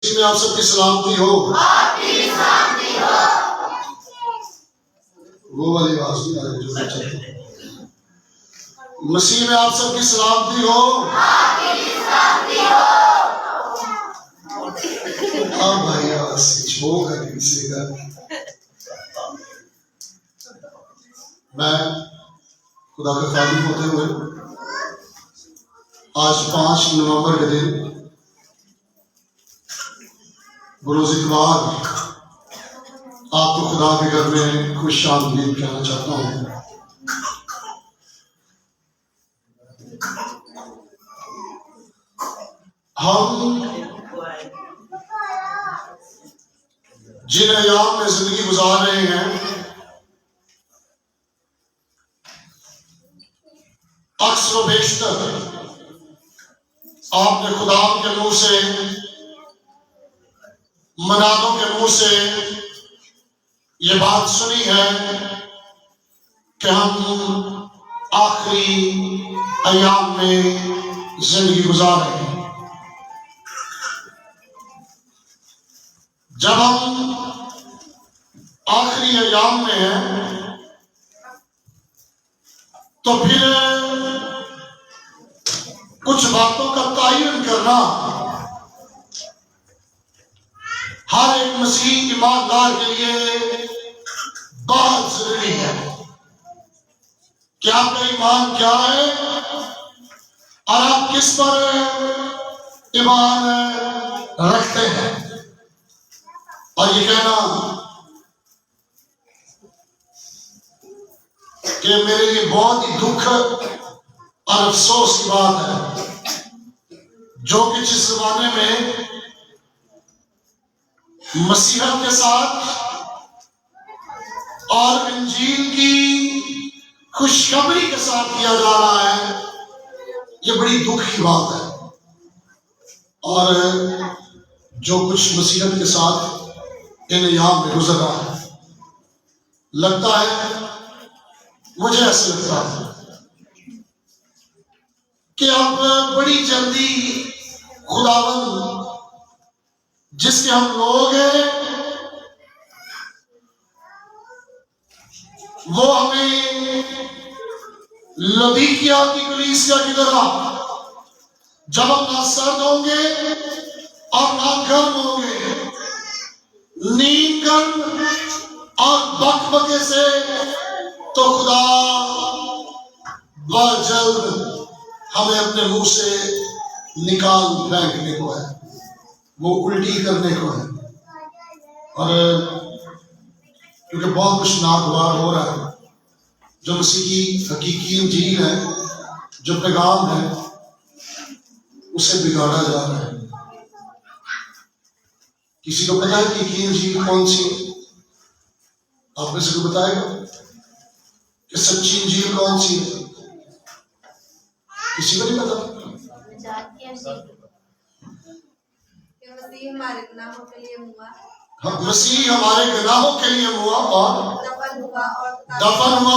میں آپ سب کی سلامتی ہو. وہ والی آواز نہیں آ رہی جو چلتی. مسیح میں آپ سب کی سلامتی ہو. ہاں بھائی آواز چھو کر کسی کا. میں خدا کا خادم ہوتے ہوئے آج 5 نومبر کے دن بروز اتوار آپ کو خدا کے گھر میں خوش آمدید کہنا چاہتا ہوں. ہم جن ایام میں زندگی گزار رہے ہیں اکثر و بیشتر آپ نے خدا کے منہ سے، منادوں کے منہ سے یہ بات سنی ہے کہ ہم آخری ایام میں زندگی گزار رہے ہیں. جب ہم آخری ایام میں ہیں تو پھر کچھ باتوں کا تعین کرنا ہر ایک مسیحی ایماندار کے لیے بہت ضروری ہے کہ آپ کا ایمان کیا ہے اور آپ کس پر ایمان رکھتے ہیں. اور یہ کہنا کہ میرے لیے بہت ہی دکھ اور افسوس کی بات ہے جو کہ جس زمانے میں مسیحت کے ساتھ اور انجیل کی خوشخبری کے ساتھ کیا جا رہا ہے، یہ بڑی دکھ کی بات ہے. اور جو کچھ مسیحت کے ساتھ ان ایام میں گزر رہا ہے، لگتا ہے، مجھے ایسا لگتا ہے کہ اب بڑی جلدی خداوند جس کے ہم لوگ ہیں وہ ہمیں لودیکیا کی کلیسیا کی طرح جب ہم نہ سرد ہوں گے اور نہ گرم ہوں گے، نیند گرم اور بکبکے سے، تو خدا بہت جلد ہمیں اپنے منہ سے نکال پھینکنے کو ہے، وہ الٹی کرنے کو ہے. اور کیونکہ بہت کچھ ناگوار ہو رہا ہے، جو مسیح کی حقیقی انجیل ہے، جو پیغام ہے، اسے بگاڑا جا رہا ہے. کسی کو پتا ہے کہ حقیقی انجیل کون سی ہے؟ آپ میں سے کو بتائے گا کہ سچی انجیل کون سی ہے؟ کسی کو نہیں پتا. مسیح ہمارے گناہوں کے لیے ہوا اور دفن ہوا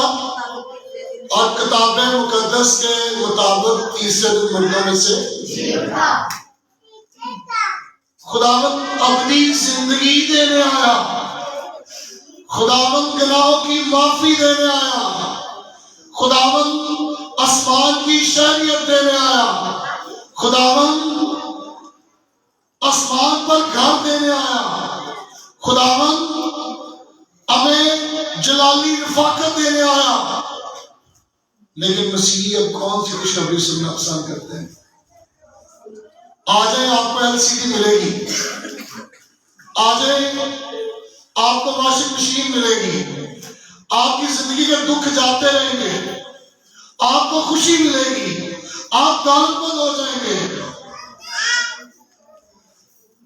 اور کتاب مقدس کے مطابق تیسرے دن مردوں میں سے جی اٹھا. خداوند ابدی زندگی دینے آیا، خداوند گناہوں کی معافی دینے آیا، خداوند آسمان کی شریعت دینے آیا، خداوند آسمان پر گھر دینے آیا، خداوند ہمیں جلالی رفاقت دینے آیا. لیکن مسیحی اب کون سی خوشخبری سننا پسند کرتے ہیں؟ آ جائیں، آپ کو LCD ملے گی، آ جائیں، آپ کو واشنگ مشین ملے گی، آپ کی زندگی کے دکھ جاتے رہیں گے، آپ کو خوشی ملے گی، آپ دولت مند ہو جائیں گے.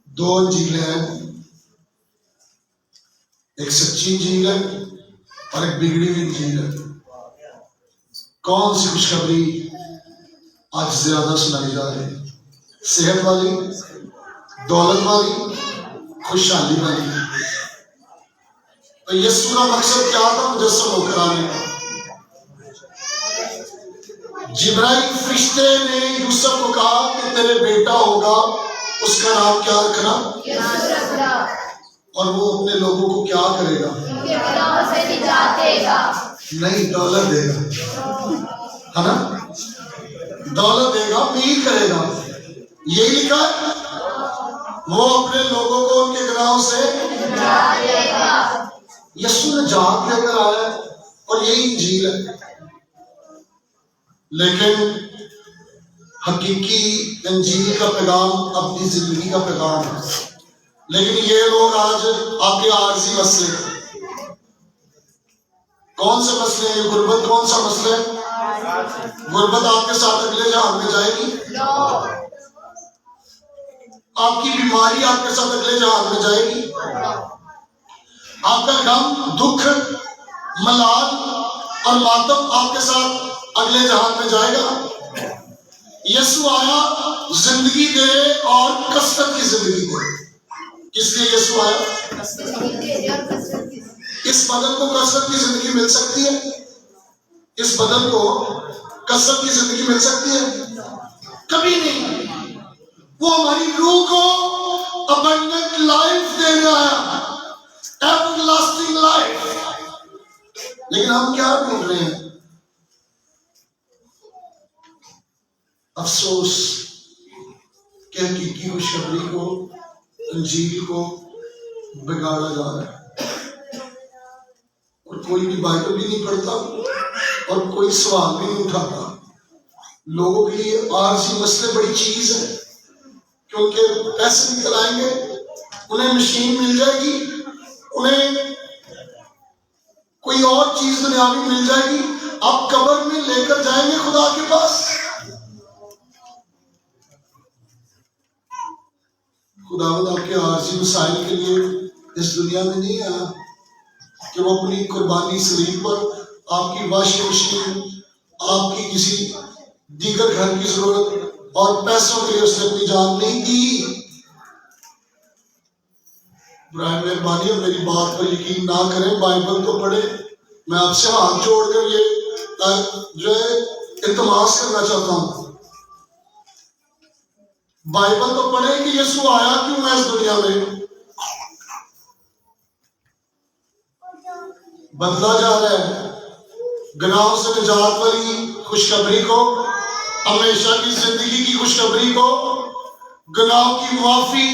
2 انجیلیں ہیں، ایک سچی انجیل ہے اور ایک بگڑی ہوئی انجیل ہے. کون سی خوشخبری آج زیادہ سنائی جا رہی ہے؟ صحت والی، دولت والی، خوشحالی والی؟ تو یسوع کا مقصد کیا تھا مجسم ہو کر آنے کا؟ جبرائیل فرشتے نے یوسف کو کہا کہ تیرے بیٹا ہوگا، اس کا نام کیا رکھنا، اور وہ اپنے لوگوں کو کیا کرے گا؟ نہیں، دولت دے گا، ہے نا؟ دولت دے گا، امید کرے گا، یہی لکھا ہے، وہ اپنے لوگوں کو ان کے گناہوں سے یسوع نجات لے کر آیا ہے، اور یہی انجیل ہے۔ لیکن حقیقی انجیل کا پیغام اپنی زندگی کا پیغام ہے۔ لیکن یہ لوگ آج آپ کے عارضی مسئلے، کون سے مسئلے ہیں؟ غربت کون سا مسئلہ ہے؟ غربت آپ کے ساتھ اگلے جہان میں جائے گی؟ آپ کی بیماری آپ کے ساتھ اگلے جہان میں جائے گی؟ آپ کا غم، دکھ، ملال اور ماتم آپ کے ساتھ اگلے جہان میں جائے گا؟ یسوع آیا زندگی دے اور کثرت کی زندگی دے۔ کس لیے یسوع آیا؟ اس بدن کو کثرت کی زندگی مل سکتی ہے؟ اس بدن کو کثرت کی زندگی مل سکتی ہے؟ کبھی نہیں۔ وہ ہماری روح کو ابنڈنٹ لائف دینے آیا، ایور لاسٹنگ لائف۔ لیکن ہم کیا ڈھونڈ رہے ہیں؟ افسوس کہ حقیقی خوشخبری کو، انجیل کو بگاڑا جا رہا ہے، اور کوئی بھی بائبل بھی نہیں پڑھتا اور کوئی سوال بھی نہیں اٹھاتا۔ لوگوں کے لیے عارضی مسئلے بڑی چیز ہے، کیونکہ پیسے نکل آئیں گے، انہیں مشین مل جائے گی، انہیں کوئی اور چیز دنیاوی مل جائے گی، آپ قبر میں لے کر جائیں گے خدا کے پاس۔ خداوند آپ کے عارضی مسائل کے لیے اس دنیا میں نہیں آیا کہ وہ اپنی قربانی صلیب پر آپ کی واشنگ مشین، آپ کی کسی دیگر گھر کی ضرورت اور پیسوں کے لیے اس نے اپنی جان نہیں دی۔ برائے مہربانی میری بات پر یقین نہ کریں، بائبل تو پڑھیں۔ میں آپ سے ہاتھ جوڑ کر یہ جو ہے التماس کرنا چاہتا ہوں، بائبل تو پڑھیں کہ یسوع آیا کیوں ہے اس دنیا میں۔ بدلا جا رہا ہے گناہوں سے نجات والی خوشخبری کو، ہمیشہ کی زندگی کی خوشخبری کو، گناہوں کی معافی،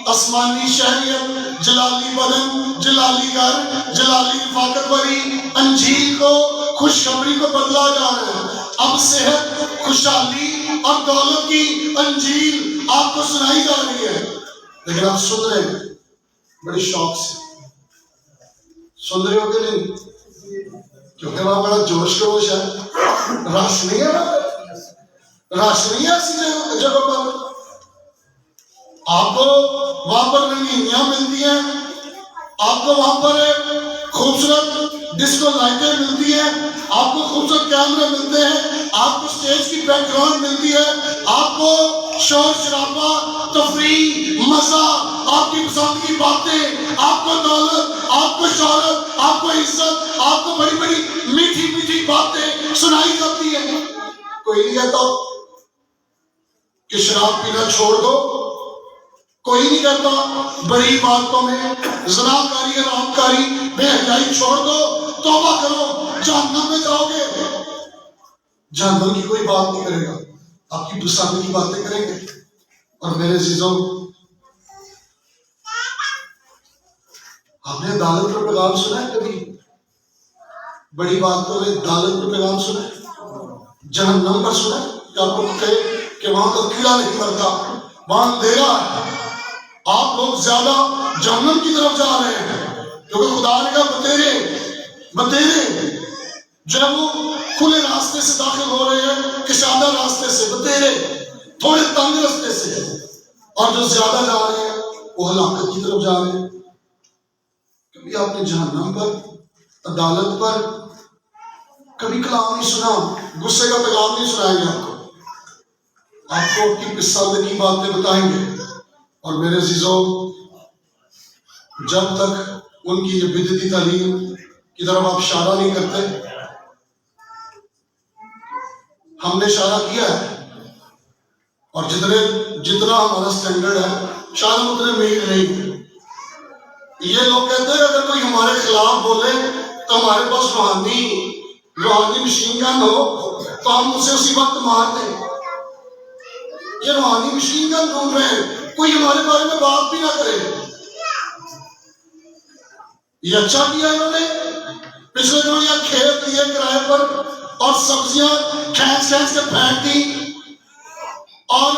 آسمانی شہریت، جلالی بدن، جلالی گھر، جلالی رفاقت والی انجیل کو، خوشخبری کو بدلا جا رہا ہے۔ اب صحت، خوشحالی اور دولت کی انجیل آپ کو سنائی جا رہی ہے، لیکن آپ سن رہے ہیں بڑے شوق سے۔ سن رہے ہو کہ نہیں؟ کیونکہ وہاں بڑا جوش خروش ہے، رش نہیں ہے، رش نہیں ہے ایسی جگہ پر۔ آپ کو وہاں پر رنگینیاں ملتی ہیں، آپ کو وہاں پر خوبصورت ڈسکو لائٹیں ملتی ہیں، آپ کو خوبصورت کیمرے ملتے ہیں، آپ کو اسٹیج کی بیک گراؤنڈ ملتی ہے، آپ کو شور شرابہ، تفریح، مزہ، آپ کی پسند کی باتیں، آپ کو دولت، آپ کو شہرت، آپ کو عزت، آپ کو بڑی بڑی میٹھی میٹھی باتیں سنائی جاتی ہیں۔ کوئی نہیں کہتا کہ شراب پینا چھوڑ دو، کوئی نہیں کہتا بڑی باتوں میں زناکاری، حرام کاری، بے حیائی چھوڑ دو، توبہ کرو، جہنم میں جاؤ گے۔ جہنم کی کوئی بات نہیں کرے گا، آپ کی پسند کی باتیں کریں گے۔ اور میرے عزیزوں، آپ نے عدالت پر پیغام سنا ہے کبھی؟ بڑی باتوں میں عدالت پر پیغام سنا ہے؟ جہنم پر سنا ہے کہ آپ کو کہے کہ وہاں تو کیڑا نہیں مرتا، وہاں اندھیرا ہے، آپ لوگ زیادہ جہنم کی طرف جا رہے ہیں؟ کیونکہ خدا نے کہا بتیرے جو ہے وہ کھلے راستے سے داخل ہو رہے ہیں، کشادہ راستے سے، بتیرے تھوڑے تنگ راستے سے، اور جو زیادہ جا رہے ہیں وہ ہلاکت کی طرف جا رہے ہیں۔ کبھی آپ نے جہنم پر، عدالت پر کبھی کلام نہیں سنا، غصے کا پیغام نہیں سنائیں گے آپ کو اپنی پسند کی باتیں بتائیں گے۔ اور میرے عزیزوں، جب تک ان کی یہ بدعتی تعلیم کی طرف آپ اشارہ نہیں کرتے، ہم نے اشارہ کیا ہے، اور جتنا ہمارا سٹینڈرڈ ہے شاید ہم اتنے امیر نہیں ہیں. یہ لوگ کہتے ہیں اگر کوئی ہمارے خلاف بولے تو ہمارے پاس روحانی مشین گن ہو تو ہم اسے اسی وقت مار دیں. یہ روحانی مشین گن ڈھونڈ رہے ہیں، کوئی ہمارے بارے میں بات بھی نہ کرے. یہ اچھا کیا انہوں نے، پچھلے دنوں یہ کھیت لیے کرائے پر اور سبزیاں کھینچ کے پھینک دی اور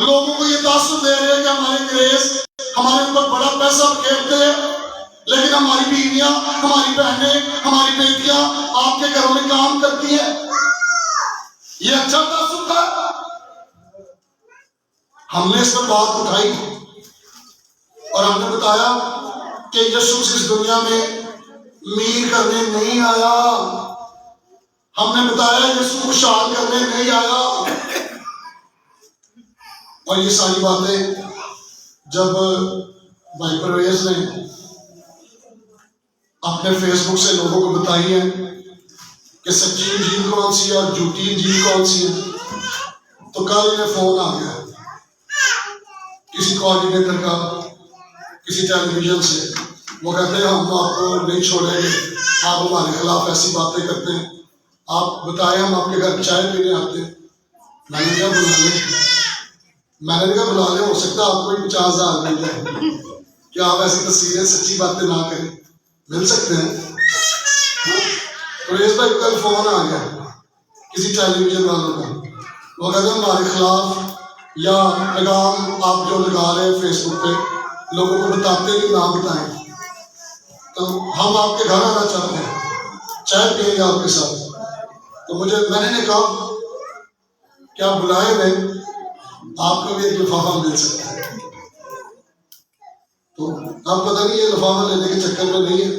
لوگوں کو یہ تاثر دے رہے ہیں کہ ہمارے انگریز ہمارے اوپر بڑا پیسہ کھیلتے ہیں، لیکن ہماری بیویاں، ہماری بہنیں، ہماری بیٹیاں آپ کے گھروں میں کام کرتی ہیں. یہ اچھا تاثر تھا. ہم نے اس پر بات اٹھائی اور ہم نے بتایا کہ یسوع اس دنیا میں امیر کرنے نہیں آیا. ہم نے بتایا یسوع خوشحال کرنے نہیں آیا. اور یہ ساری باتیں جب بھائی پرویز نے اپنے فیس بک سے لوگوں کو بتائی ہے کہ سچی انجیل کون سی ہے اور جھوٹی انجیل کون سی ہے، تو کل انہیں فون آ گیا کسی کوآرڈینیٹر کا، کسی ٹیلی ویژن سے. وہ کہتے ہیں ہم آپ کو نہیں چھوڑیں گے، آپ ہمارے خلاف ایسی باتیں کرتے ہیں، آپ بتائیں ہم آپ کے گھر چائے پینے آتے ہیں. میں نے کہا بلا لیں، ہو سکتا ہے آپ کو 50,000 مل جائے. کیا آپ ایسی تصویریں سچی باتیں نہ کریں، مل سکتے ہیں. پرویز بھائی کو کل فون آ گیا کسی ٹیلی ویژن والوں کا، وہ کہتے ہیں ہمارے خلاف یا پیغام آپ جو لگا رہے ہیں فیس بک پہ لوگوں کو بتاتے کہ نہ بتائیں، تو ہم آپ کے گھر آنا چاہتے ہیں، چائے پیئیں گے آپ کے ساتھ. تو میں نے کہا کہ آپ بلائے نہیں، آپ کو بھی ایک لفافہ مل سکتا ہے. تو آپ پتہ نہیں یہ لفافہ لینے کے چکر میں نہیں ہے.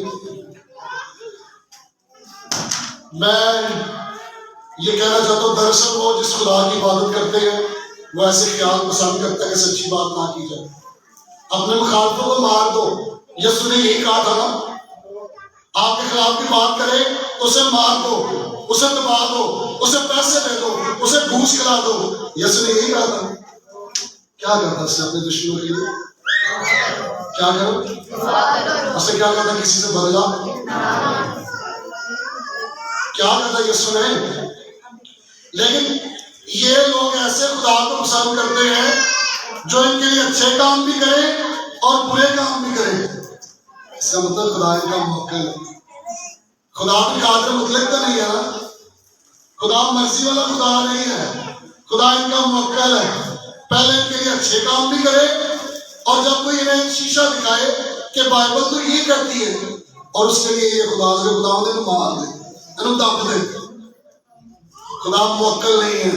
میں یہ کہنا چاہتا ہوں دراصل وہ جس خدا کی عبادت کرتے ہیں وہ ایسے خیال پسند کرتا ہے کہ سچی بات نہ کی جائے. اپنے مخالفوں کو مار دو، یسوع نے یہی کہا تھا نا. آپ کے خلاف کی بات کرے تو اسے مار دو، اسے دبا دو، اسے پیسے دے دو، اسے گھوس کھلا دو. یسوع نے یہی کہا تھا. کیا کرتا اس نے اپنے دشمنوں کے لیے؟ کیا کرو اس نے کیا کہا تھا؟ کسی سے بدلا کیا کہتا یسوع نے؟ لیکن یہ لوگ ایسے خدا کو پسند کرتے ہیں جو ان کے لیے اچھے کام بھی کرے اور برے کام بھی کرے. اس کا مطلب خدا ان کا موکل ہے. خدا بھی قادر مطلق تو نہیں ہے نا، خدا مرضی والا خدا نہیں ہے، خدا ان کا موکل ہے. پہلے ان کے لیے اچھے کام بھی کرے اور جب کوئی انہیں شیشہ دکھائے کہ بائبل تو یہ کرتی ہے اور اس کے لیے یہ خدا نے مار دے، دب دے. خدا موکل نہیں ہے،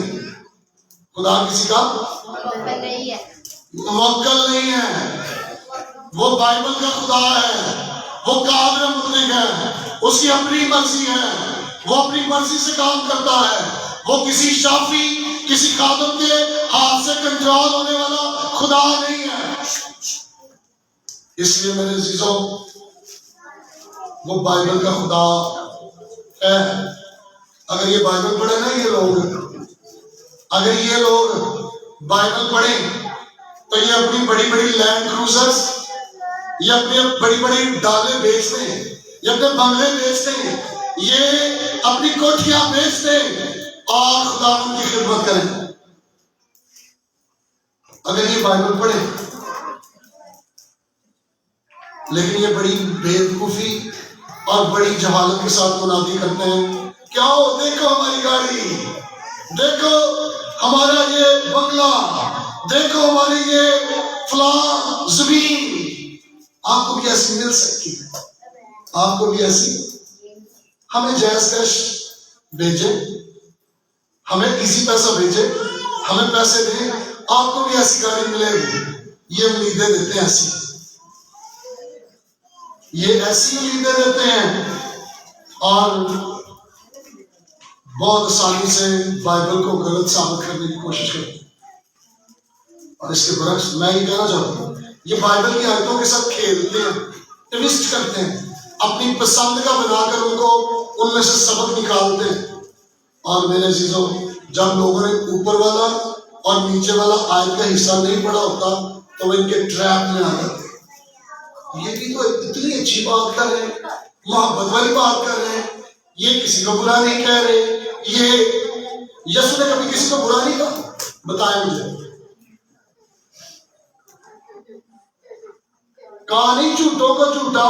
خدا کسی کا موکل نہیں ہے. وہ بائبل کا خدا ہے، وہ قادر مطلق ہے، اس کی اپنی مرضی ہے، وہ اپنی مرضی سے کام کرتا ہے. وہ کسی شافی، کسی خادم کے ہاتھ سے کنٹرول ہونے والا خدا نہیں ہے. اس لیے میرے عزیزوں وہ بائبل کا خدا ہے. اگر یہ بائبل پڑھے نا اگر یہ لوگ بائبل پڑھیں تو یہ اپنی بڑی بڑی لینڈ کروزرز، یہ اپنی بڑی بڑی ڈالیں بیچتے ہیں، یہ اپنے بنگلے بیچتے ہیں، یہ اپنی کوٹھیاں بیچتے ہیں اور خدا ان کی خدمت کریں. اگر یہ بائبل پڑھیں. لیکن یہ بڑی بےوقوفی اور بڑی جہالت کے ساتھ منادی کرتے ہیں. کیا ہو؟ دیکھو ہماری گاڑی، دیکھو ہمارا یہ بنگلہ، دیکھو ہماری یہ فلاں زمین. آپ کو بھی ایسی مل سکتی ہے، آپ کو بھی ایسی. ہمیں جائز کیش بھیجے، ہمیں ایزی پیسہ بھیجے، ہمیں پیسے دیں، آپ کو بھی ایسی گاڑی ملے گی. یہ امیدیں دیتے ہیں ایسی، یہ ایسی امیدیں دیتے ہیں اور بہت آسانی سے بائبل کو غلط ثابت کرنے کی کوشش کرتے ہیں. اور اس کے برعکس میں یہ کہنا چاہتا ہوں یہ بائبل کی آیتوں کے ساتھ کھیلتے ہیں، ٹویسٹ کرتے ہیں، اپنی پسند کا بنا کر ان میں سے سبق نکالتے ہیں. اور میرے عزیزوں جب لوگوں نے اوپر والا اور نیچے والا آیت کا حصہ نہیں پڑا ہوتا تو وہ ان کے ٹریپ میں آ جاتے. یہ بھی تو اتنی اچھی بات کر رہے ہیں، محبت والی بات کر رہے ہیں، یہ کسی کو برا نہیں کہہ رہے. یہ یسوع نے کبھی کسی کو برا نہیں کہا؟ بتائیں مجھے. کہا نہیں جھوٹوں کو جھوٹا.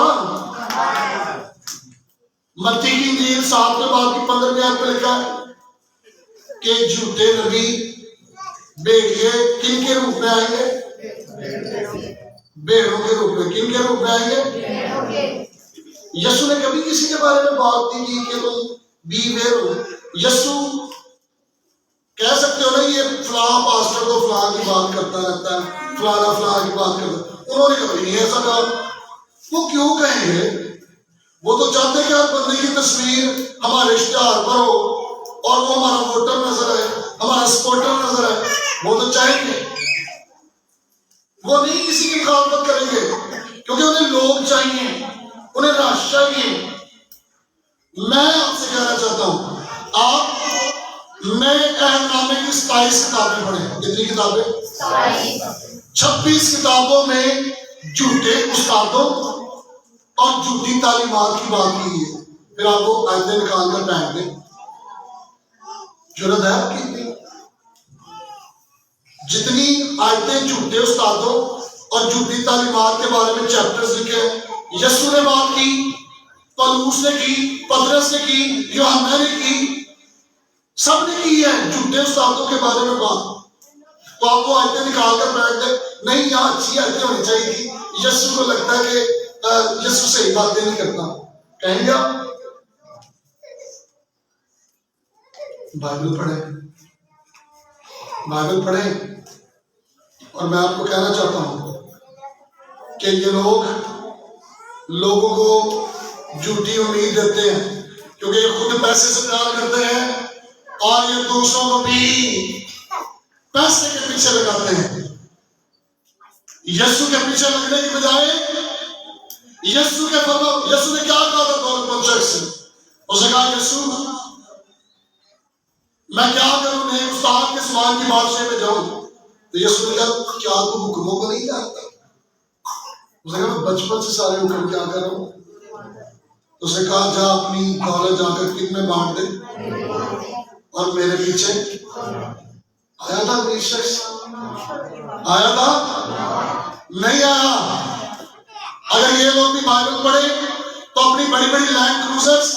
متی کی انجیل 7 باب کی 15 آیت میں لکھا ہے کہ جھوٹے نبی بھیڑیے کن کے روپ میں آئیں گے؟ بھیڑوں کے روپ میں. کن کے روپ میں آئیں گے؟ یسوع نے کبھی کسی کے بارے میں بات نہیں کی کہ تم بی ویئر ہو. یسوع کہہ سکتے ہو نا یہ فلاں پاسٹر تو فلاں کی بات کرتا رہتا ہے، فلانا فلاں کی بات کرتا ہے. انہوں نے کبھی نہیں ایسا کہا. وہ کیوں کہیں گے؟ وہ تو چاہتے ہیں کہ ہر بندے کی تصویر ہمارے اشتہار پر ہو اور وہ ہمارا ووٹر نظر آئے، ہمارا سپورٹر نظر آئے. وہ تو چاہیں گے، وہ نہیں کسی کی مخالفت کریں گے کیونکہ انہیں لوگ چاہیے، انہیں رش چاہیے. میں آپ سے کہنا چاہتا ہوں، آپ نئے عہد نامے کی 27 کتابیں پڑھیں. کتنی کتابیں؟ 26 کتابوں میں جھوٹے استادوں اور جھوٹی تعلیمات کی بات کی ہے. پھر آپ وہ آیتیں نکال کر پھینک دیں. جرأت ہے آپ کی اتنی؟ جتنی آیتیں جھوٹے استادوں اور جھوٹی تعلیمات کے بارے میں چیپٹرز لکھے ہیں، یسوع نے بات کی، پولس نے کی، پطرس نے کی، یوحنا نے کی، سب نے کی ہے جھوٹے استادوں کے بارے میں بات. تو آپ وہ آیتیں نکال کر بیٹھ دیں. نہیں، یہاں اچھی آیتیں ہونی چاہیے تھی. یسوع کو لگتا ہے کہ یسوع صحیح باتیں نہیں کرتا. کہیں گے آپ بائبل پڑھیں، بائبل پڑھیں. اور میں آپ کو کہنا چاہتا ہوں کہ یہ لوگوں کو جھوٹی امید دیتے ہیں کیونکہ یہ خود پیسے سے پیار کرتے ہیں اور یہ دوسروں کو بھی پیسے کے پیچھے لگاتے ہیں. یسوع کے پیچھے لگنے کی بجائے یسوع نے کیا کہا تھا دولت مند شخص سے؟ اس نے کہا یسوع میں کیا کروں، نہیں استاد کے سوال کی بادشاہ میں جاؤں. تو یسوع نے کہا کیا تو حکموں کو نہیں جانتا؟ اس نے کہا میں بچپن سے سارے حکم کیا کر رہا ہوں. اس نے کہا جا اپنی دولت جا کر کن میں بانٹ دے اور میرے پیچھے. آیا تھا کوئی شخص؟ آیا تھا؟ نہیں آیا. اگر یہ لوگ بھی بائبل پڑھے تو اپنی بڑی بڑی لینڈ کروزرز،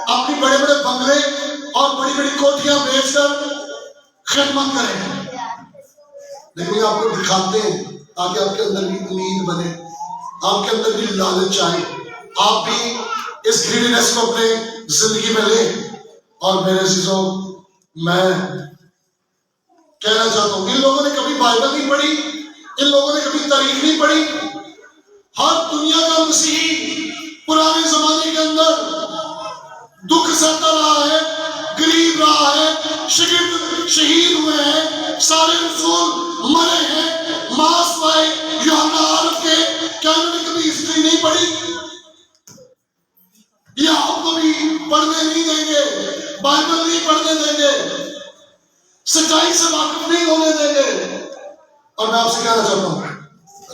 اپنی بڑے بڑے بنگلے اور بڑی بڑی کوٹھیاں بیچ کر خدمت کریں. لیکن یہ آپ کو دکھاتے ہیں تاکہ آپ کے اندر بھی امید بنے، آپ کے اندر بھی لالچ آئے، آپ بھی اس گریڈینس کو اپنے زندگی میں لیں. اور میرے عزیزوں، میں کہنا چاہتا ہوں ان لوگوں نے کبھی بائبل نہیں پڑھی، ان لوگوں نے کبھی تاریخ نہیں پڑھی. ہر دنیا کا مسیحی پرانے زمانے کے اندر دکھ سہتا رہا ہے، غریب رہا ہے، شاگرد شہید ہوئے ہیں، سارے رسول مرے ہیں، ماس وائے یوحنا عارف کے. کیا انہوں نے کبھی ہسٹری نہیں پڑھی؟ یہ آپ کو بھی پڑھنے نہیں دیں گے، بائبل نہیں پڑھنے دیں گے، سچائی سے واقف نہیں ہونے دیں گے. اور میں آپ سے کہنا چاہتا ہوں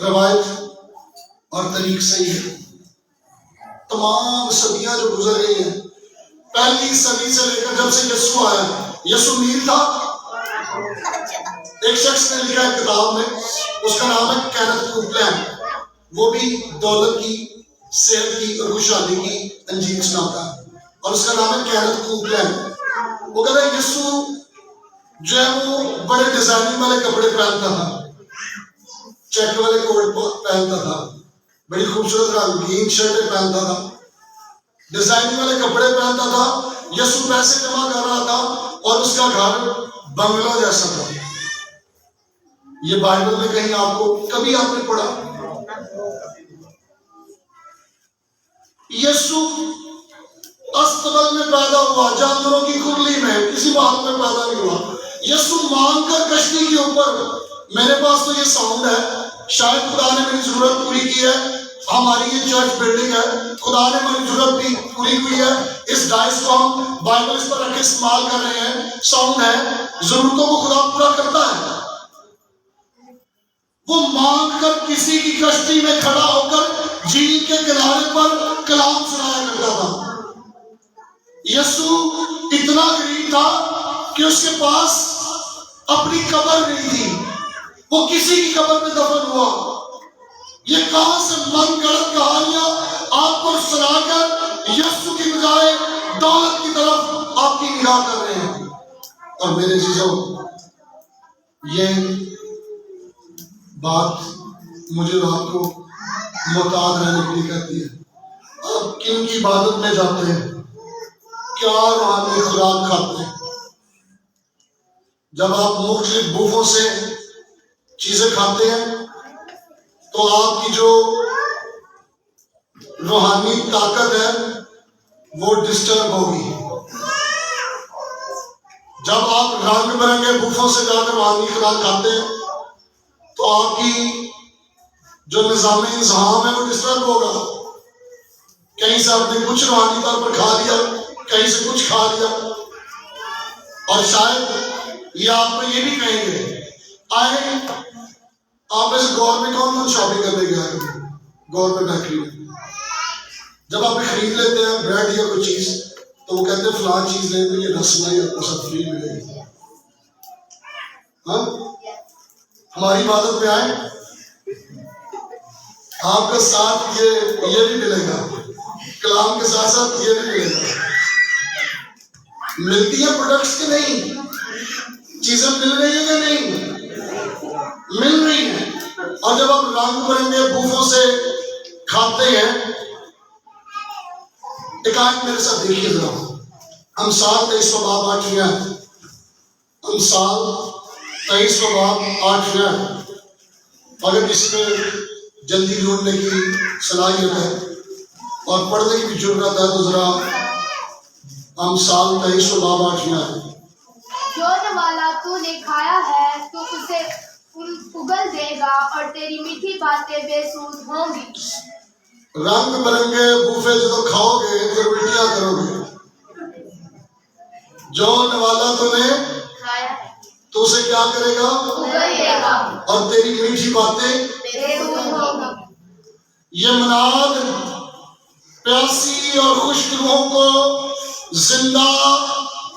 روایت اور طریق صحیح ہے. تمام صدیاں جو گزر گئی ہیں، پہلی صدی سے لے کر جب سے یسوع آیا، یسوع امیر تھا. ایک شخص نے لکھا ہے کتاب میں، اس کا نام ہے کینتھ کوپلینڈ. وہ بھی دولت کی، صحت کی اور خوشحالی کی انجیل سناتا ہے اور اس کا نام ہے کینتھ کوپلینڈ. وہ کہتا ہے یسوع جو ہے وہ بڑے ڈیزائننگ والے کپڑے پہنتا تھا، چیک والے کوٹ پہنتا تھا، بڑی خوبصورت رنگین شرٹیں پہنتا تھا، ڈیزائننگ والے کپڑے پہنتا تھا. یسوع پیسے جمع کر رہا تھا اور اس کا گھر بنگلو جیسا تھا. یہ بائبل میں کہیں آپ کو کبھی آپ نے پڑھا؟ یسوع استبل میں پیدا ہوا، جانوروں کی کھرلی میں، کسی بات میں پیدا نہیں ہوا. یسوع مانگ کر کشتی کے اوپر، میرے پاس تو یہ ساؤنڈ ہے، شاید خدا نے میری ضرورت پوری کی ہے. ہماری یہ چرچ بلڈنگ ہے، خدا نے میری ضرورت پوری ہوئی ہے. اس ڈائس کو ہم بائبل اس پر رکھ کے استعمال کر رہے ہیں، ساؤنڈ ہے. ضرورتوں کو خدا پورا کرتا ہے. وہ مانگ کر کسی کی کشتی میں کھڑا ہو کر جھیل کے کنارے پر کلام سنایا کرتا تھا. یسوع اتنا غریب تھا کہ اس کے پاس اپنی قبر نہیں تھی، وہ کسی کی قبر میں دفن ہوا. یہ کہاں سے من گڑت کہانیاں آپ کو سنا کر یسوع کی بجائے دولت کی طرف آپ کی نگاہ کر رہے ہیں. اور میرے عزیزوں، یہ بات مجھے رات کو محتاط رہنے کے لیے کہتی ہے. آپ کن کی عبادت میں جاتے ہیں؟ کیا روحانی خوراک کھاتے ہیں؟ جب آپ مختلف بوفوں سے چیزیں کھاتے ہیں تو آپ کی جو روحانی طاقت ہے وہ ڈسٹرب ہوگی. جب آپ رنگ برنگے بوفوں سے جا کر روحانی خوراک کھاتے ہیں تو آپ کی جو نظام انضمام ہے وہ ڈسٹرب ہوگا. کہیں سے آپ نے کچھ روحانی طور پر کھا لیا، کہیں سے کچھ کھا لیا، اور شاید یہ آپ کو یہ بھی کہیں گے آئے آپ اس گور میں کون شاپنگ کرنے گیا ہے؟ گور میں بیکری میں جب آپ خرید لیتے ہیں بریڈ یا کوئی چیز تو وہ کہتے ہیں فلاں چیز لیں تو یہ رسمائی آپ کو سب فری ملے گی. ہاں ہماری عبادت میں آئے آپ کے ساتھ یہ بھی ملے گا، کلام کے ساتھ ساتھ یہ بھی ملے گا. ملتی ہیں پروڈکٹس کے نہیں، چیزیں مل رہی ہیں کہ نہیں؟ مل رہی ہیں. اور جب آپ رنگ برنگے بوفوں سے کھاتے ہیں، ایک آیت میرے ساتھ دیکھیے ذرا، امثال 23 باب 8 امثال 23 باب 8. اگر کسی میں جلدی ڈھونڈنے کی صلاحیت ہے اور پڑھنے کی بھی ضرورت ہے تو ذرا امثال 23 باب 8. جو نوالا تو نے کھایا ہے تو اسے اگل دے گا اور تیری میٹھی باتیں بے سود ہوں گی. رنگ برنگے بوفے جب کھاؤ گے تو الٹیاں کرو گے. جو نوالا تو نے کھایا ہے تو اسے کیا کرے گا؟ اگل دے گا اور تیری میٹھی باتیں بے سود ہوں گی. یہ مناد پیاسی اور خشک روحوں کو زندہ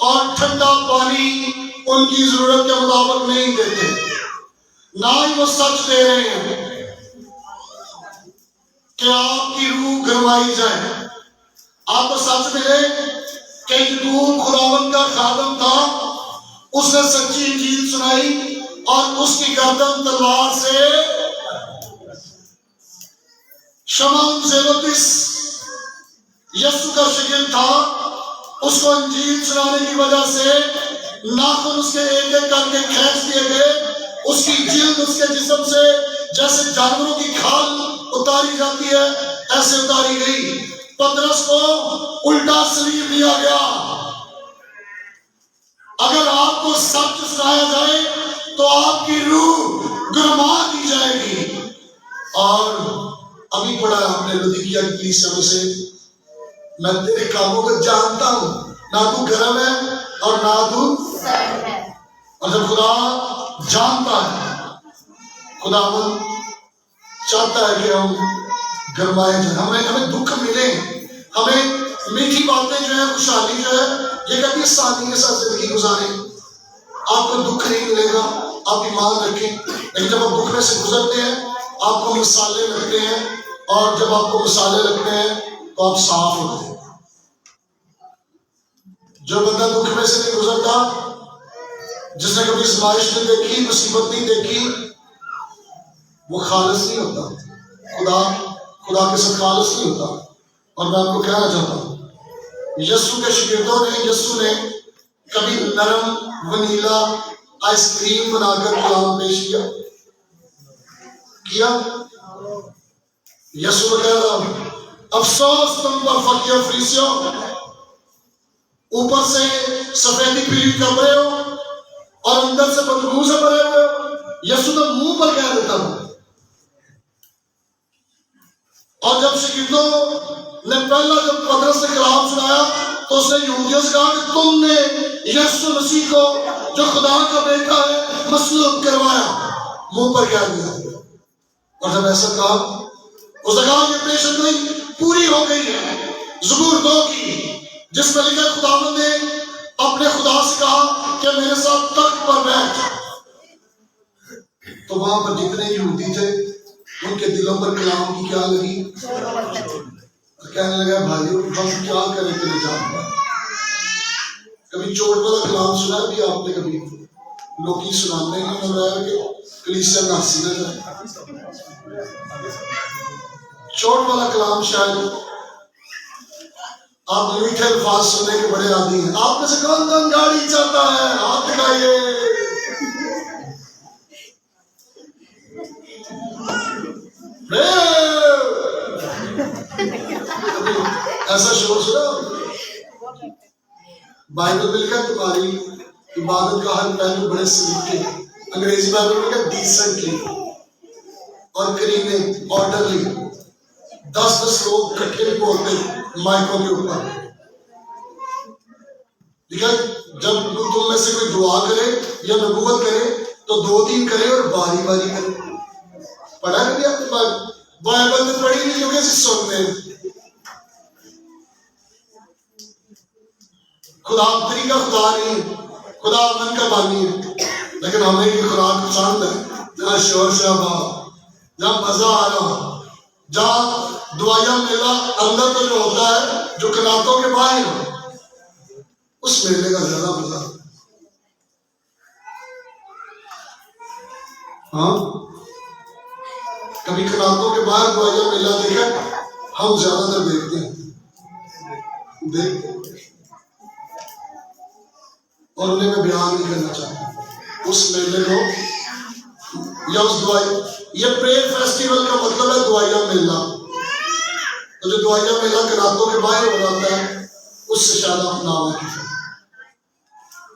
اور ٹھنڈا پانی ان کی ضرورت کے مطابق نہیں دیتے، نہ ہی وہ سچ دے رہے ہیں کہ آپ کی روح گرمائی جائے. آپ کو سچ ملے کہ یعقوب خداوند کا خادم تھا، اس نے سچی انجیل سنائی اور اس کی گردن تلوار سے شمعون زیلوتس یسوع کا شاگرد تھا، اس کو انجیل سنانے کی وجہ سے ناخن اس کے ایک ایک کر کے کھینچ دیے گئے. اس کی جلد اس کے جسم سے جیسے جانوروں کی کھال اتاری جاتی ہے ایسے اتاری گئی. پترس کو الٹا سلیب دیا گیا. اگر آپ کو سچ سنایا جائے تو آپ کی روح گرما دی جائے گی. اور ابھی پڑھا ہم نے لودیکیا کی کلیسیا میں سے، میں تیرے کاموں کو جانتا ہوں، نہ تو گرم ہے اور نہ تو سرد ہے. اور جب خدا جانتا ہے، خدا چاہتا ہے کہ ہم گرمائے جائیں، ہمیں دکھ ملے، ہمیں میٹھی باتیں جو ہے، خوشحالی جو ہے، یہ کہتی ہے سادگی کے ساتھ زندگی گزاریں. آپ کو دکھ نہیں ملے گا، آپ ایمان رکھیں. لیکن جب آپ دکھ میں سے گزرتے ہیں آپ کو مسالے لگتے ہیں، اور جب آپ کو مسالے لگتے ہیں تو آپ صاف ہوتے ہیں. جو بندہ دکھ میں سے نہیں گزرتا، جس نے کبھی آزمائش نہیں دیکھی، مصیبت نہیں دیکھی، وہ خالص نہیں ہوتا، خدا کے ساتھ خالص نہیں ہوتا. اور میں آپ کو کہنا چاہتا ہوں، یسوع کے شاگردوں نے، یسوع نے کبھی نرم ونیلا آئس کریم بنا کر کلام پیش کیا. یسوع نے کہا افسوس تم پر فقیہ فریسیوں، اوپر سے سفیدی پھری کپڑے ہو اور اندر سے بدبو سے بھرے ہوئے ہو. یسوع تو منہ پر کہہ دیتا ہوں. اور جب شاگردوں نے پہلا جب پترس نے کلام سنایا تو اس نے یہودیوں سے کہا کہ تم نے یسوع مسیح کو جو خدا کا بیٹا ہے مصلوب کروایا، منہ پر کیا دیا؟ اور جب ایسا کہا، اس نے کہا یہ پیشن گوئی پوری ہو گئی ہے زبور 2 کی، جس میں لکھا خداوند نے اپنے خدا سے کہا کہ میرے ساتھ تخت پر بیٹھ۔ تو وہاں پر جتنے یہودی تھے ان کے دلوں پر کلام کی کیا لگی؟ کہنے لگا بھائیو ہم کیا کریں کہ نجات پائیں۔ کبھی چوٹ والا کلام سنا ہے بھی آپ نے؟ کبھی لوگ ہی سناتے ہیں کہ کلیسیا میں ہنسی نہ جائے۔ چوٹ والا کلام شاید آپ میٹھے الفاظ سننے کے بڑے عادی ہیں۔ آپ میں سے کون کون گاڑی چاہتا ہے؟ ہاتھ دکھائیے۔ ایسا شور سنا؟ بائبل میں لکھا تمہاری عبادت کا ہر پہلو بڑے سلیقے، انگریزی بائبل میں لکھا ڈیسنٹلی اور کرینے آرڈرلی۔ 10 لوگ اکٹھے نہیں بولتے مائکوں کے اوپر۔ لکھا جب تم میں سے کوئی دعا کرے یا نبوت کرے تو 2-3 کرے اور باری باری کرے۔ پڑھا نہیں آپ نے بائبل میں؟ پڑھی نہیں جو کیسے سنتے ہیں؟ خدا تری کا خدا نہیں، خدا من کا بانی ہے، لیکن ہمیں یہ خوراک پسند ہے جہاں شور شرابہ، جہاں مزہ آ رہا، جہاں دعائیاں میلہ اندر تو جو ہوتا ہے جو کناتوں کے باہر ہو، اس میلے کا زیادہ مزہ۔ ہاں کبھی کناتوں کے باہر دعائیاں میلہ دیکھا؟ ہم زیادہ تر دیکھتے ہیں اور انہیں میں بیان نہیں کرنا چاہتا اس میلے کو یا اس دعائی۔ یہ پریئر فیسٹیول کا مطلب ہے دعائیاں میلہ۔ تو جو دعائیاں میلہ کناتوں کے باہر ہو جاتا ہے اس سے شاید آپ نام ہے۔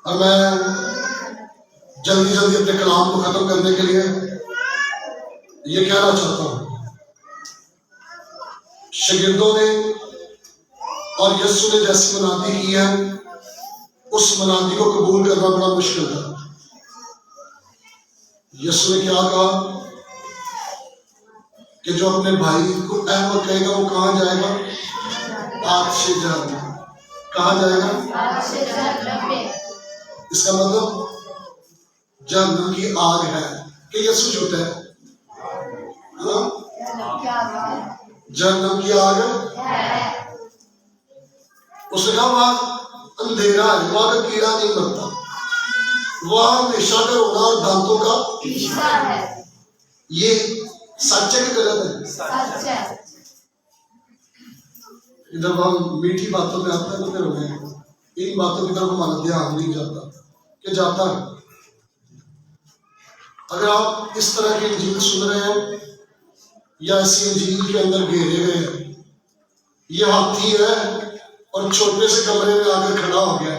اور میں جلدی جلدی اپنے کلام کو ختم کرنے کے لیے یہ کہنا چاہتا ہوں، شاگردوں نے اور یسوع نے جیسی منادی کی ہے اس منادی کو قبول کرنا بڑا مشکل تھا۔ یسوع نے کیا کہا کہ جو اپنے بھائی کو احمد کہے گا وہ کہاں جائے گا؟ آتش جہنم۔ کہاں جائے گا؟ اس کا مطلب جہنم کی آگ ہے کہ یسوع جھوٹا ہے؟ جہنم کی آگ ہے۔ اس نے کہا وہاں اندھیرا ہے، وہاں کا کیڑا نہیں مرتا، وہاں ہمیشہ کا رونا اور دانتوں کا ہے۔ یہ سچ ہے کہ غلط ہے؟ سچ ہے۔ جب ہم میٹھی باتوں میں آتے ہیں تو پھر ہمیں ان باتوں کی طرف ہمارا دھیان نہیں جاتا کہ جاتا ہے۔ اگر آپ اس طرح کی انجیل سن رہے ہیں یا ایسی انجیل کے اندر گھیرے ہوئے ہیں، یہ ہاتھی ہے اور چھوٹے سے کمرے میں آ کر کھڑا ہو گیا،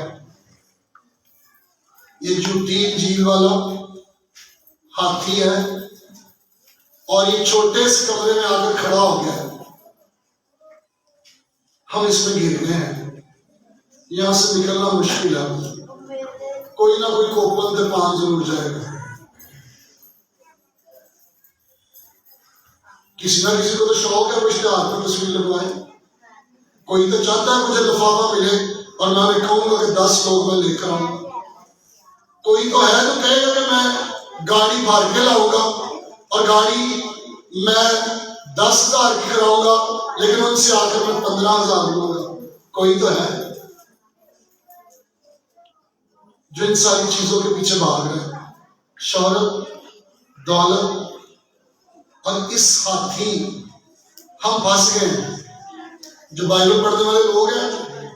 یہ جھوٹی انجیل والا ہاتھی ہے اور یہ چھوٹے سے کمرے میں آ کر کھڑا ہو گیا، ہم اس میں گرنے ہیں، یہاں سے نکلنا مشکل ہے، کوئی نہ کوئی کوپن دے پان ضرور جائے گا۔ کسی نہ کسی کو تو شوق ہے وہ اشتہار پر تصویر لگوائے، کوئی تو چاہتا ہے مجھے لفافہ ملے اور میں کہوں گا کہ 10 لوگ میں لے کر آؤں، کوئی تو ہے تو کہے گا کہ میں گاڑی بھر کے لاؤں گا اور گاڑی میں 10,000 کی کراؤں گا لیکن ان سے آ کر میں 15,000 لوں گا، کوئی تو ہے جو ان ساری چیزوں کے پیچھے بھاگ رہے ہیں، شہرت، دولت اور اس ہاتھی ہم پھنس گئے ہیں۔ جو بائبل پڑھنے والے لوگ ہیں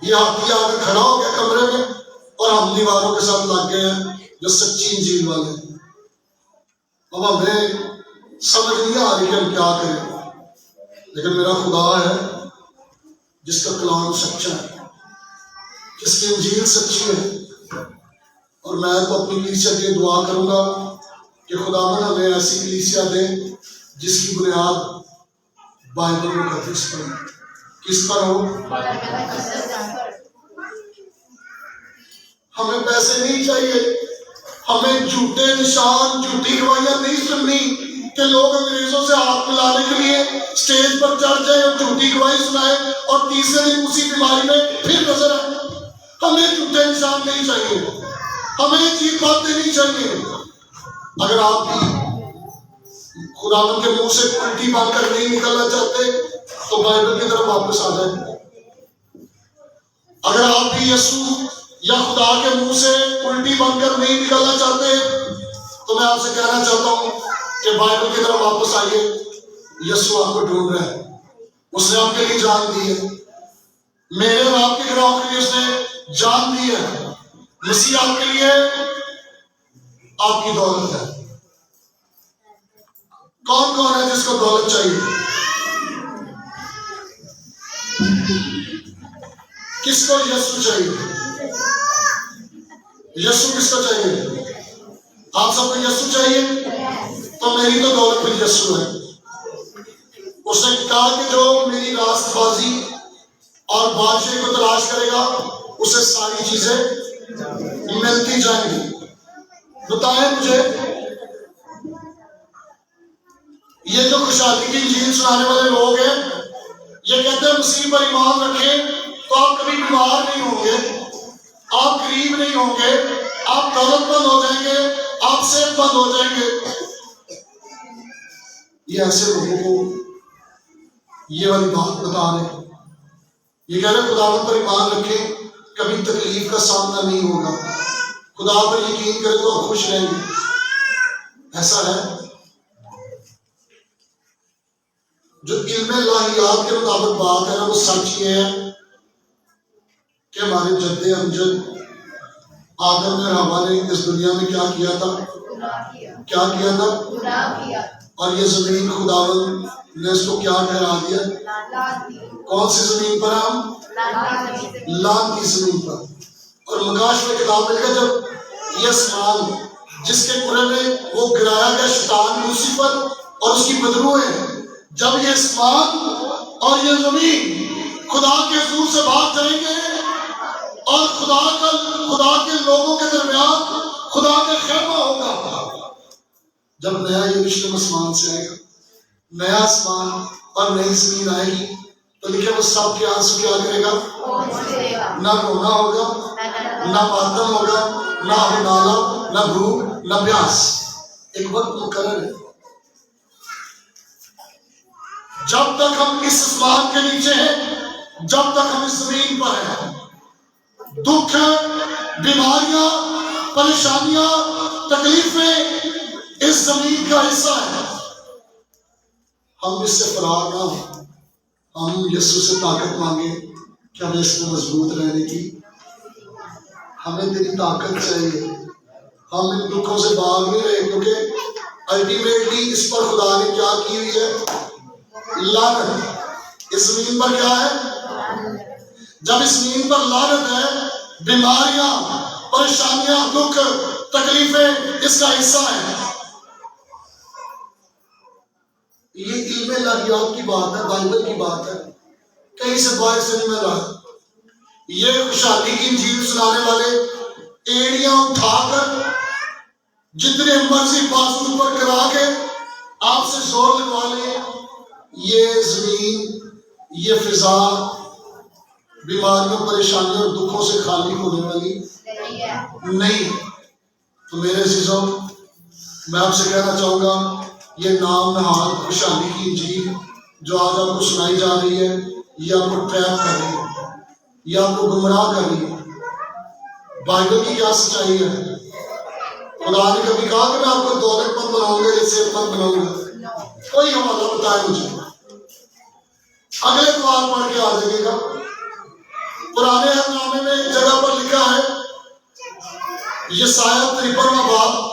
یہ ہاتھی آ کر کھڑا ہو گیا کمرے میں اور ہم دیواروں کے ساتھ لگ گئے ہیں جو سچی انجیل والے ہیں۔ اب ہمیں سمجھ نہیں آ رہی کہ ہم کیا کریں، لیکن میرا خدا ہے جس کا کلام سچا ہے، جس کی انجیل سچی ہے، اور میں تو اپنی کلیسیا کے لیے دعا کروں گا کہ خداوند ہمیں ایسی کلیسیا دے جس کی بنیاد بائبل مقدس پر کس پر ہو۔ ہمیں پیسے نہیں چاہیے، ہمیں جھوٹے نشان جھوٹی گواہیاں نہیں سننی کہ لوگ انگریزوں سے ہاتھ ملانے کے لیے اسٹیج پر چڑھ جائیں اور جھوٹی گواہی سنائیں اور تیسرے دن اسی بیماری میں پھر نظر آئے. ہمیں جھوٹے نشان نہیں چاہیے, ہمیں عجیب باتیں نہیں چاہیے. اگر آپ بھی خداوند کے منہ سے الٹی بات کر نہیں نکلنا چاہتے تو بائبل کی طرف واپس آ جائیں. اگر آپ بھی یسوع یا خدا کے منہ سے الٹی بن کر نہیں نکلنا چاہتے تو میں آپ سے کہنا چاہتا ہوں کہ بائبل کی طرف واپس آئیے. یسوع آپ کو ڈھونڈ رہا ہے, اس نے آپ کے لیے جان دی ہے, میرے اور آپ کے گناہوں کے لیے اس نے جان دی ہے. مسیح آپ کے لیے آپ کی دولت ہے. کون کون ہے جس کو دولت چاہیے؟ کس کو یسوع چاہیے؟ یسوع کس کو چاہیے؟ آپ سب کو یسوع چاہیے؟ تو میری تو دولت بھی یسوع ہے. اس نے کہا کہ جو میری راست بازی اور بادشاہی کو تلاش کرے گا اسے ساری چیزیں ملتی جائیں گی. بتائیں مجھے, یہ جو خوشحالی کی انجیل سنانے والے لوگ ہیں یہ کہتے ہیں مسیح پر ایمان رکھیں تو آپ کبھی بیمار نہیں ہوں گے, آپ غریب نہیں ہوں گے, آپ دولت مند ہو جائیں گے, آپ صحت مند ہو جائیں گے. یہ ایسے لوگوں کو یہ والی بات بتا رہے ہیں. یہ کہہ رہے خداوند پر ایمان رکھیں, کبھی تکلیف کا سامنا نہیں ہوگا, خدا پر یقین کریں تو خوش رہیں گے. ایسا ہے جو علم الہیات کے مطابق بات ہے نا, وہ سچ یہ ہے کہ ہمارے جد امجد آدم اور حوا نے اس دنیا میں کیا کیا تھا؟ کیا کیا تھا؟ اور یہ زمین خداوند نے اس کو کیا ٹھہرا دیا؟ کون سی زمین پر ہم؟ لان کی زمین پر. اور مکاش میں کتاب میں لکھا جب یہ آسمان جس کے کنرے میں وہ گرایا گیا شیطان لوسیفر اور اس کی بدروہیں, جب یہ آسمان اور یہ زمین خدا کے حضور سے بھاگ جائیں گے اور خدا کے لوگوں کے درمیان خدا کا خیمہ ہوگا, جب نیا یروشلم آسمان سے آئے گا, نیا آسمان اور نئی زمین آئے گی تو لکھے وہ سب کے آنسو کیا کرے گا؟ نہ رونا ہوگا, نہ ماتم ہوگا, نہ ہنالا, نہ بھوک, نہ پیاس. ایک وقت مقرر ہے. جب تک ہم اس آسمان کے نیچے ہیں, جب تک ہم اس زمین پر ہیں, دکھ, بیماریاں, پریشانیاں, تکلیفیں اس زمین کا حصہ ہیں. ہم اس سے فرار نہ ہوں, ہم یسوع سے طاقت مانگیں کہ ہمیں اس میں مضبوط رہنے کی. ہمیں تیری طاقت چاہیے. ہم ان دکھوں سے بھاگ نہیں رہے کیونکہ الٹیمیٹلی اس پر خدا نے کیا کی ہوئی ہے؟ لعنت. اس زمین پر کیا ہے؟ جب اس زمین پر لعنت ہے, بیماریاں, پریشانیاں, دکھ, تکلیفیں اس کا حصہ ہیں. یہ علم الہیات کی بات ہے, بائبل کی بات ہے, کہیں سے باہر سے نہیں مل رہا. یہ خوشحالی کی انجیل سنانے والے ایڑیاں اٹھا کر جتنے مرضی بازو پر کرا کے آپ سے زور لگوا لیں, یہ زمین, یہ فضا بیماریوں, پریشانیوں اور دکھوں سے خالی ہونے والی نہیں. تو میرے عزیزوں, میں آپ سے کہنا چاہوں گا یہ نام نہاد خوشحالی کی انجیل جو آج آپ کو سنائی جا رہی ہے یہ آپ کو ٹریپ کر رہی ہے, یہ آپ کو گمراہ کر رہی ہے. بائبل کی کیا سچائی ہے؟ خدا نے کبھی کہا کہ میں آپ کو دولت مند بناؤں گا یا صحت مند بناؤں گا؟ کوئی حوالہ بتائے مجھے. اگلے دوار پڑھ کے آ جائے گا. پرانے عہد نامے میں ایک جگہ پر لکھا ہے یسایہ 53واں باب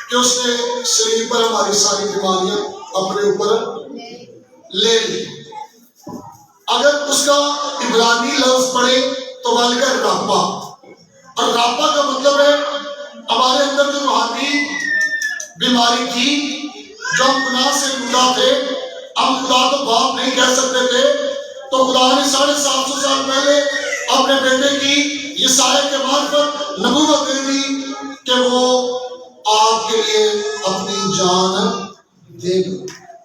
کہ اس نے صلیب پر ہماری ساری بیماریاں اپنے اوپر لے لی. اگر اس کا عبرانی لفظ پڑھے تو وہ لکھا ہے راپا, اور راپا کا مطلب ہے ہمارے اندر جو روحانی بیماری تھی, جو ہم گناہ سے گناہ تھے, ہم خدا کو باپ نہیں کہہ سکتے تھے, تو خدا نے 750 سال پہلے اپنے بیٹے کی یسایہ کے معرفت نبوت دے دی کہ وہ آپ کے لیے اپنی جان دے گا.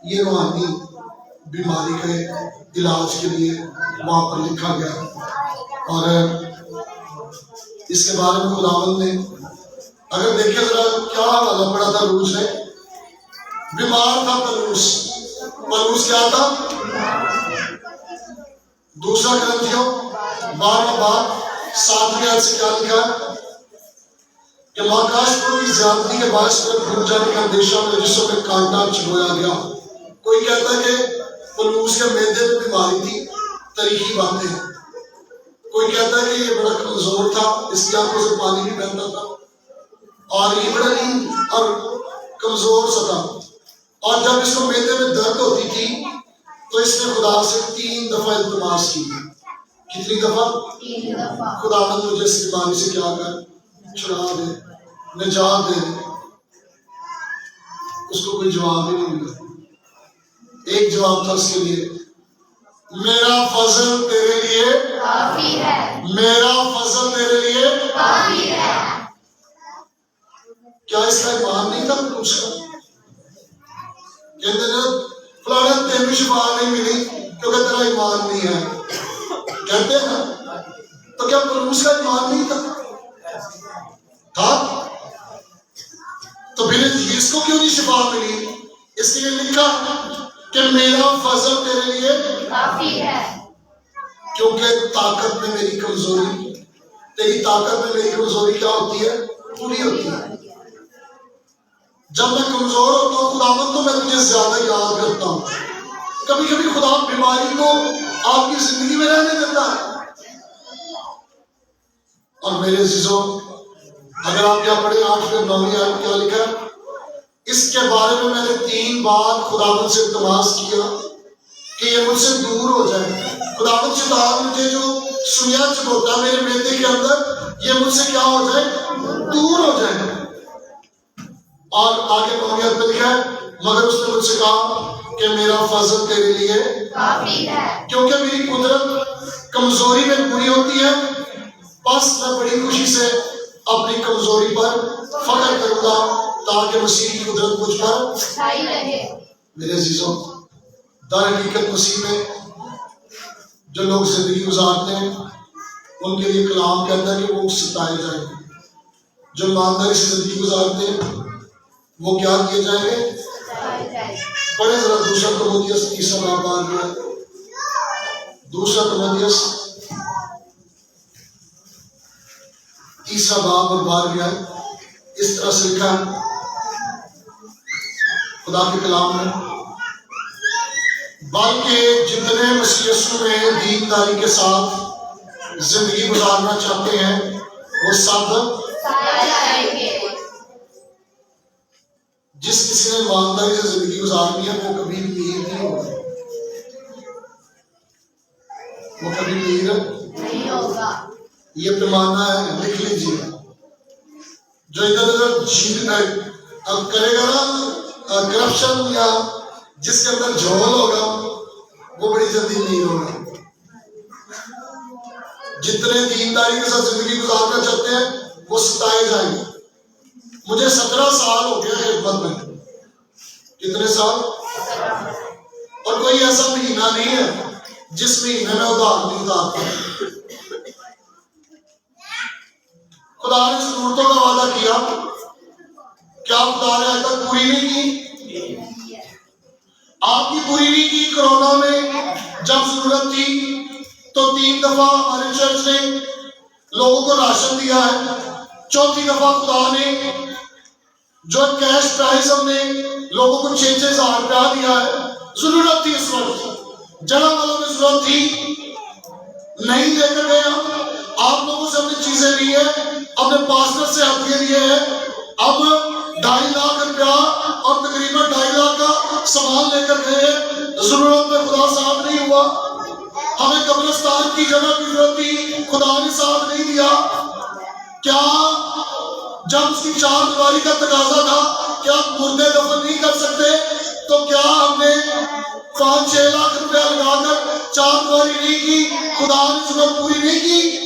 یہ روحانی بیماری کے علاج کے لیے وہاں پر لکھا گیا. اور اس کے بارے میں خداوند نے اگر دیکھیں ذرا کیا حوالہ پڑا تھا. روس نے بیمار تھا. پلوس کیا تھا؟ دوسرا کرنتھیوں 12 باب 7 آیت سے کیا لکھا ہے کہ ماکاش پور کی زیادتی کے باعث پر پھول جانے کا اندیشہ میں جسوں میں کانٹا چبویا گیا. کوئی کہتا ہے کہ پلوس کے معدے میں بیماری تھی. تاریخی باتیں ہیں. کوئی کہتا ہے کہ یہ بڑا کمزور تھا، اس کی آنکھوں سے پانی بھی بہتا تھا اور یہ بڑا نہیں اور کمزور سا تھا. اور جب اس کو معدے میں درد ہوتی تھی تو اس نے خدا سے 3 دفعہ التماس کی. کتنی دفعہ؟ 3 دفعہ. خداوند مجھے اس بیماری سے کیا کر چھڑا دے، نجات دے. اس کو کوئی جواب ہی نہیں ملا. ایک جواب تھا اس کے لیے، میرا فضل تیرے لیے کافی ہے. میرا فضل تیرے لیے کافی ہے. کیا اس کا ایمان نہیں تھا پلوس کا؟ کہتے ہیں فلانا تیری شفا نہیں ملی کیونکہ تیرا ایمان نہیں ہے. کہتے ہیں تو کیا پلوس کا ایمان نہیں تھا؟ تو پھر اس کو کیوں نہیں شفا ملی؟ اس لیے لکھا کہ میرا فضل تیرے لیے کافی ہے. کیونکہ طاقت میں میری کمزوری، تیری طاقت میں میری کمزوری کیا ہوتی ہے؟ پوری ہوتی ہے. جب میں کمزور ہوتا ہوں خداوند تو میں تجھے زیادہ یاد کرتا ہوں. کبھی کبھی خدا بیماری کو آپ کی زندگی میں رہنے دیتا ہے. اور میرے عزیزوں اگر آپ کیا پڑھیں 8 اور 9 آیت کیا لکھا ہے؟ اس کے بارے میں نے 3 بار خداوند سے التماس کیا کہ یہ مجھ سے دور ہو جائے. خداوند شیطان مجھے جو سویا چبوتا ہے میرے معدے کے اندر، یہ مجھ سے کیا ہو جائے؟ دور ہو جائے. اور آگے 9 آیت میں لکھا ہے مگر اس نے مجھ سے کہا کہ میرا فضل تیرے لیے کافی ہے. کیونکہ میری قدرت کمزوری میں پوری ہوتی ہے. بس میں بڑی خوشی سے اپنی کمزوری پر فخر کروں گا تاکہ مسیح کی قدرت مجھ پر چھائی رہے. میرے عزیزوں در حقیقت مسیح میں جو لوگ زندگی گزارتے ہیں ان کے لیے کلام کہتا ہے کہ وہ ستائے جائیں گے. جو ایمانداری سے زندگی گزارتے ہیں وہ کیا کیے جائیں گے؟ چھائی جائے. پڑھیں ذرا دوسرا تیموتھیوس 3 باب آ گیا. دوسرا تیموتھیوس 3 باب اور 12 اس طرح سے لکھا ہے خدا کے کلام میں، بلکہ جتنے مسیح یسوع میں دینداری کے ساتھ زندگی گزارنا چاہتے ہیں وہ سب چھائی جائیں گے. جس کسی نے ایمانداری سے زندگی گزارنی ہے وہ کبھی امیر نہیں ہوگا. وہ کبھی امیر نہیں ہوگا. یہ پیمانہ ہے، لکھ لیجیے. جو ادھر ادھر کرے گا نا کرپشن یا جس کے اندر جھول ہوگا وہ بڑی جلدی امیر ہوگا. جتنے دینداری کے ساتھ زندگی گزارنا چاہتے ہیں وہ ستائے جائیں گے. مجھے 17 سال ہو گیا خدمت میں. کتنے سال؟ اور کوئی ایسا مہینہ نہیں ہے جس مہینے میں ادھار نہیں اتارتا. خدا نے ضرورتوں کا وعدہ کیا، کیا خدا نے آج تک پوری نہیں کی؟ آپ کی پوری نہیں کی. کرونا میں جب ضرورت تھی تو 3 دفعہ ہمارے چرچ نے لوگوں کو راشن دیا ہے. 4تھی دفعہ خدا نے جو کیش پرائز ہم نے لوگوں کو 6-6 ہزار روپیہ دیا ہے. ضرورت تھی اس وقت، جگہ والوں میں ضرورت تھی، نہیں دے کر گئے. آپ لوگوں سے ہم نے چیزیں لی ہیں، اپنے پاسٹر سے ہتھیے لیے ہیں. اب 2.5 لاکھ روپیہ اور تقریباً 2.5 لاکھ کا سامان لے کر گئے. ضرورت میں خدا صاحب نہیں ہوا. ہمیں قبرستان کی جگہ کی ضرورت تھی، خدا نے ساتھ نہیں دیا. کیا جب اس کی 4 دیواری کا تقاضا تھا کہ آپ مردے دفن نہیں کر سکتے تو کیا ہم نے 5-6 لاکھ روپیہ لگا کر 4 دیواری نہیں کی؟ خدا نے ضرورت پوری نہیں کی.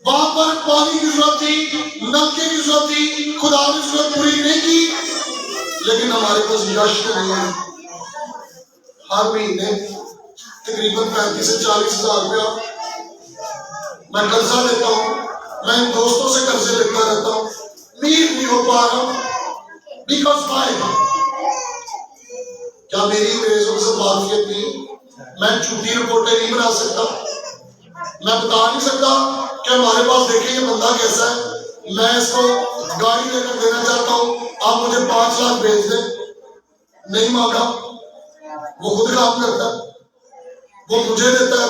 وہاں پر پانی کی ضرورت تھی، نلکے کی ضرورت تھی، لیکن ہمارے پاس یش نہیں ہے. ہر مہینے تقریباً 35 سے 40 ہزار روپیہ میں قرضہ لیتا ہوں. میں ان دوستوں سے قرضے لیتا رہتا ہوں. امیر نہیں ہو پا رہا ہوں. Because why? کیا میری انگریزوں سے معافیت نہیں؟ میں جھوٹی رپورٹیں نہیں بنا سکتا. میں بتا نہیں سکتا کہ ہمارے پاس دیکھیں یہ بندہ کیسا ہے، میں اس کو گاڑی لے کر دینا چاہتا ہوں، آپ مجھے 5 لاکھ بھیج دیں. نہیں مانگا. وہ خود کام کرتا ہے، وہ مجھے دیتا ہے.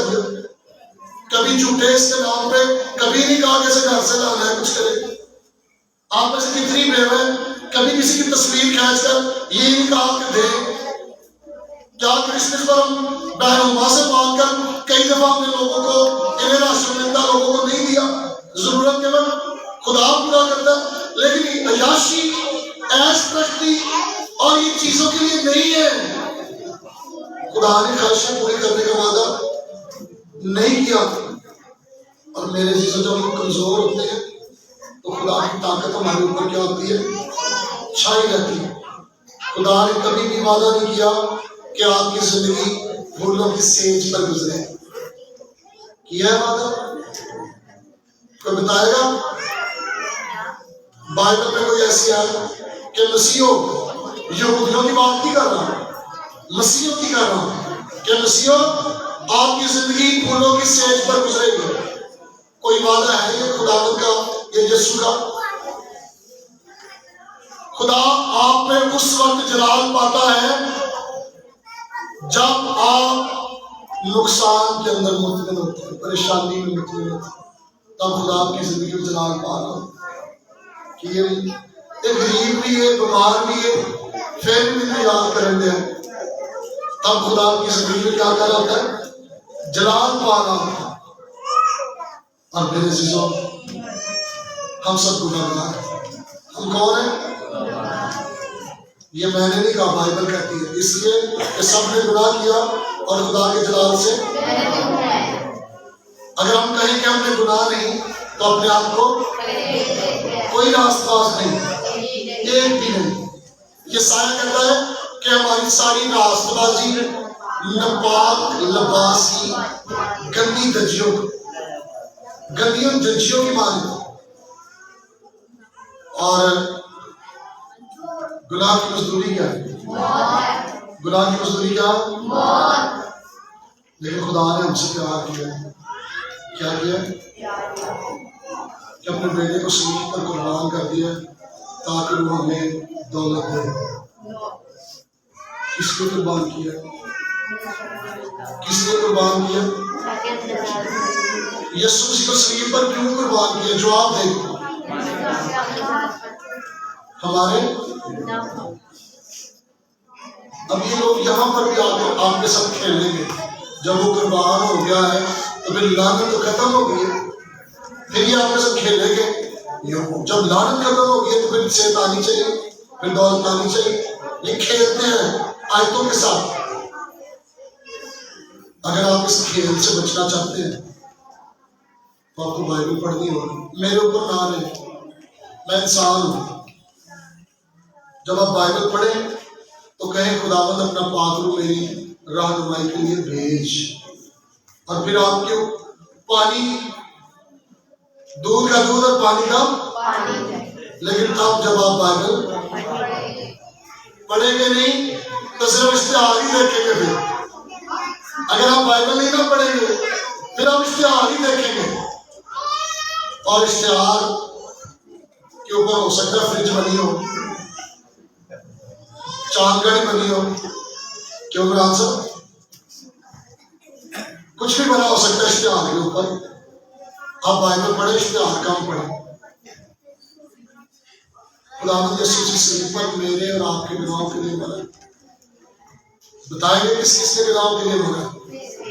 کبھی جھوٹے اس کے نام پہ کبھی نہیں کہا کہ اسے گھر سے لانا ہے کچھ کرے. آپ میں سے کتنی بیوہ کبھی کسی کی تصویر کھینچ کر یہ نہیں کہا کہ دے. کیا کرسمس پر ہم بہنما سے مانگ کر کئی دفعہ ہم نے لوگوں کو انہیں راشن ملتا لوگوں کو نہیں دیا؟ ضرورت کے وقت خدا پورا کرتا ہے. لیکن عیاشی، ایش پرستی اور یہ چیزوں کے لیے نہیں ہے. خدا نے خواہشیں پوری کرنے کا وعدہ نہیں کیا. اور میرے جیسے جب ہم کمزور ہوتے ہیں تو خدا کی طاقت ہمارے اوپر کیا ہوتی ہے؟ چھائی رہتی ہے. خدا نے کبھی بھی وعدہ نہیں کیا کہ آپ کی زندگی پھولوں کی سیج پر گزرے. کیا ہے وعدہ؟ کوئی بتائے گا؟ بائبل میں کوئی ایسی ہے کہ مسیحوں، یہودیوں کی بات نہیں کر رہا، مسیحوں کی کر رہا کہ مسیحوں آپ کی زندگی پھولوں کی سیج پر گزرے گی. کوئی وعدہ ہے یہ خداوند کا، یہ یسوع کا؟ خدا آپ میں اس وقت جلال پاتا ہے جب آپ نقصان کے اندر مطمئن ہوتے ہیں، پریشانی میں مطمئن ہوتے ہیں. تب خدا آپ کی زندگی میں جلال پا رہا کہ یہ غریب بھی ہے، بیمار بھی ہے، پھر بھی مجھے یاد کریں گے. تب خدا آپ کی زندگی میں کیا کر رہا ہوتا ہے؟ جلال پا رہا ہوتا ہے. اور میرے عزیزوں، ہم سب گناہگار ہیں. ہم کون ہیں؟ یہ میں نے نہیں کہا، بائبل کہتی ہے. اس لیے کہ سب نے گناہ کیا اور خدا کے جلال سے. اگر ہم کہیں کہ ہم نے گناہ نہیں تو اپنے آپ کو کوئی راست باز نہیں، ایک بھی نہیں. یہ سایہ کہتا ہے کہ ہماری ساری راست بازی ناپاک لباسی گندی دجیوں کی مانی. اور گناہ کی مزدوری کیا ہے؟ گناہ کی مزدوری کیا؟ لیکن خدا نے ہم سے پیار کیا ہے. کیا کیا؟ کہ اپنے بیٹے کو صلیب پر قربان کر دیا تاکہ وہ ہمیں دولت دے. کس نے قربان کیا؟ کس نے قربان کیا؟ یسوع مسیح کو صلیب پر کیوں قربان کیا؟ جواب دے. ہمارے اب یہ لوگ یہاں پر بھی آپ کے ساتھ کھیلیں گے. جب وہ قربان ہو گیا ہے تو پھر لعنت تو ختم ہو گئی ہے. پھر یہ آپ کے ساتھ کھیلیں گے. جب لعنت ختم ہو گئی ہے تو پھر صحت آنی چاہیے، پھر دولت آنی چاہیے. یہ کھیلتے ہیں آیتوں کے ساتھ. اگر آپ اس کھیل سے بچنا چاہتے ہیں تو آپ کو بائبل پڑھنی ہوگی. میرے اوپر نہ رہے، میں انسان ہوں. جب آپ بائبل پڑھیں تو کہیں خداوند اپنا پاک روح میری رہنمائی کے لیے بھیج. اور پھر آپ کے پانی، دودھ کا دودھ اور پانی کا لیکن تب جب آپ بائبل پڑھیں گے نہیں تو صرف اشتہار ہی دیکھیں گے. پھر اگر آپ بائبل نہیں نہ پڑھیں گے پھر آپ اشتہار ہی دیکھیں گے. اور اشتہار کے اوپر ہو سکتا ہے فریج بنی ہو، چاند گھڑی بنی ہو، کیوں بران صاحب کچھ بھی بنا ہو سکتا ہے اشتہار کے اوپر. آپ بائبل پڑھیں، اشتہار کم پڑھیں. خداوند یسوع مسیح صلیب پر میرے اور آپ کے گناہوں کے لیے مرا. بتائیں گے کس کس کے گناہوں کے لیے مرا؟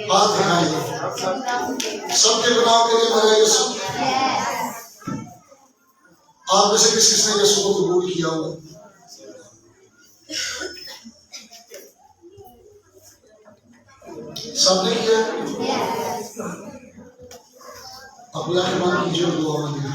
بات دکھائیں گے. سب کے گناہوں کے لیے مرا یسوع. آپ میں سے کس نے یسوع کو قبول کیا ہوا؟ سب نے کیا؟ اپنی آنکھیں بند کیجیے اور دعا مانگیے.